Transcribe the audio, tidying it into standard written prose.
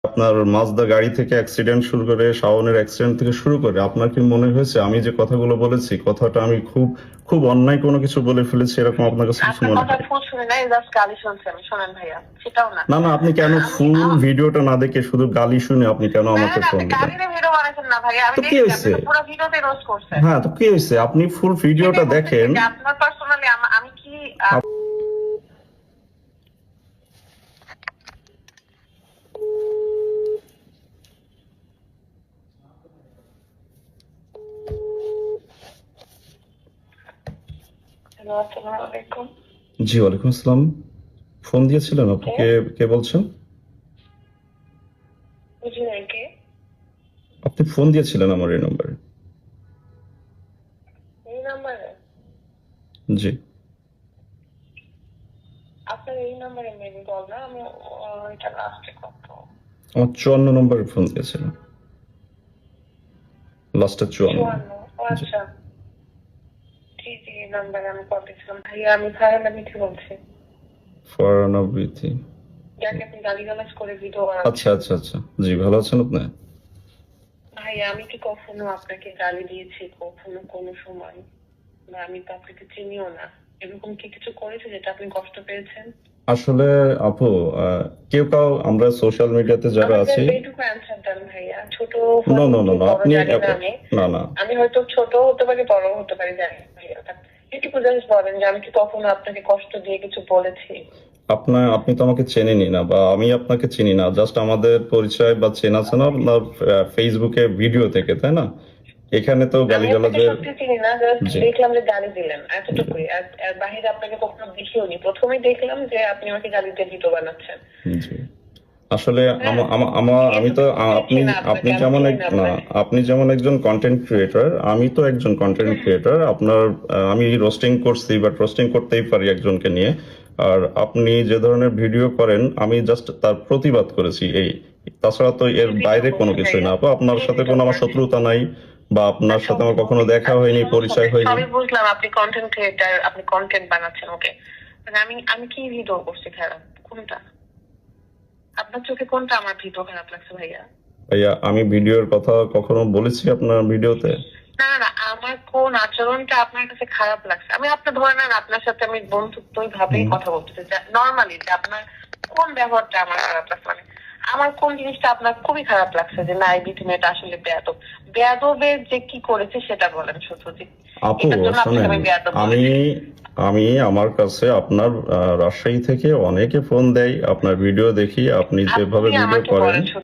আপনার মাজদা গাড়ি থেকে অ্যাক্সিডেন্ট শুরু করে শাওনের অ্যাক্সিডেন্ট থেকে শুরু করে আপনার কি মনে হয়েছে আমি যে কথাগুলো বলেছি কথাটা আমি খুব খুব অন্যায় কোনো কিছু বলে ফেলেছি এরকম আপনার কাছে কিছু আপনার মনে কথা হয়? ফুল শুনে নাই, জাস্ট গালি শুনছি আমি। শোনেন ভাইয়া, সেটাও না। না না, আপনি কেন ফুল ভিডিওটা না দেখে শুধু গালি শুনে আপনি কেন না আমাকে না, ফোন আপনি দিলেন? গালিতে ভিডিও বানাইছেন না ভাইয়া, আমি তো কি দেখছি হয়েছে? আপনি তো পুরো ভিডিওতে রোস্ট করছেন। হ্যাঁ, তো কি হয়েছে? আপনি ফুল ভিডিওটা সেটাই বলতেছি দেখেন। যে আপনার পার্সোনালি আমি কি হ্যালো, আসসালামু আলাইকুম। জি, ওয়ালাইকুম আসসালাম। ফোন দিয়েছিলেন আপনি? কে কে বলছেন? বুঝি নাই কে? আপনি ফোন দিয়েছিলেন আমার এই নম্বরে। এই নাম্বারে? জি। আপনার এই নাম্বারে মেবি কল না, আমি এটা লাস্টে কত আমার 54 নম্বরে ফোন দিয়েছিলেন। লাস্টে 54। 54। ও আচ্ছা, জি জি, এই নাম্বারে আমি কল দিয়েছিলাম। ভাইয়া আমি ফারহানা মিঠি বলছি, ফরানবিথি। যাকে আপনি গালিগালাজ করে ভিডিও বানাচ্ছেন। আচ্ছা আচ্ছা আচ্ছা, জি, ভালো আছেন আপনি? ভাইয়া আমি কি কখনো আপনাকে গালি দিয়েছি কখনো কোনো সময়? না, আমি তো আপনাকে চিনিও না। এরকম কি কিছু করেছে যেটা আপনি কষ্ট পেয়েছেন? আসলে আপু, কেউ কাউ আমরা সোশ্যাল মিডিয়াতে যারা আমাকে আছি। এইটুকু অ্যান্সার দেন ভাইয়া। ছোট নো নো নো কি নো, বড় আপনি জানি না আমি। না না, আমি হয়তো ছোট হতে পারি, বড় হতে পারি, জানি না ভাইয়া। এইটুকু জাস্ট বলেন যে আমি কি কখনো আপনাকে কষ্ট দিয়ে কিছু বলেছি? আপনি তো আমাকে চেনেনই না বা আমি আপনাকে চিনি না, জাস্ট আমাদের পরিচয় বা চেনা চেনা আপনার ফেসবুকে ভিডিও থেকে, তাই না? এখানে তো আমি আপনাকে গালিগালাজের। সত্যি চিনি না, জাস্ট জি দেখলাম যে গালি দিলেন, এতটুকুই। আর বাহিরে আপনাকে কখনো দেখিও নি, প্রথমেই দেখলাম যে আপনি আমাকে গালি দিয়ে ভিডিও বানাচ্ছেন। জি। আসলে হ্যাঁ, আমি তো আপনি দেখছি না আপনি আপনাকে, আমি যেমন চিনি না না, আপনাকে। আপনি যেমন একজন কন্টেন্ট ক্রিয়েটর, আমি তো একজন কন্টেন্ট ক্রিয়েটর। আপনার আমি রোস্টিং করছি, বাট রোস্টিং করতেই পারি একজনকে নিয়ে। আর আপনি যে ধরনের ভিডিও করেন আমি জাস্ট তার প্রতিবাদ করেছি এই। তাছাড়া তো এর বাইরে কোনো কিছুই না আপু। আপনার সাথে কোনো আমার শত্রুতা নাই বা আপনার সাথে আমার কখনো দেখা হয়নি, পরিচয় হয়নি। সবই বুঝলাম, আপনি কন্টেন্ট ক্রিয়েটর, আপনি কন্টেন্ট বানাচ্ছেন, ওকে। মানে আমি কি ভিডিও করছি খারাপ? কোনটা আপনার চোখে, কোনটা আমার ভিডিও খারাপ লাগছে ভাইয়া? ভাইয়া, আমি ভিডিওর কথা কখনো বলেছি আপনার ভিডিওতে? না না, আমার কোন আচরণটা আপনার কাছে খারাপ লাগছে? আমি আপনার ধরে নেন আপনার সাথে আমি বন্ধুত্বই ভাবেই কথা বলতেছি, নর্মালি, যে আপনার কোন ব্যবহারটা আমার খারাপ লাগছে? মানে আমার কোন জিনিসটা আপনার খুবই খারাপ লাগছে যে না, এই বিটি মেয়েটা আসলে বেয়াদব? বেয়াদবের যে কি করেছে সেটা বলেন শুধু, যে আপু এটার জন্য আপনাকে শোনেন, আমি বেয়াদব আমি বলেছি। আমি আমার কাছে আপনার রাজশাহী থেকে অনেকে ফোন দেয়, আপনার ভিডিও দেখি, আপনি যেভাবে আপনি ভিডিও আমাকে করেন। বলেন শুধু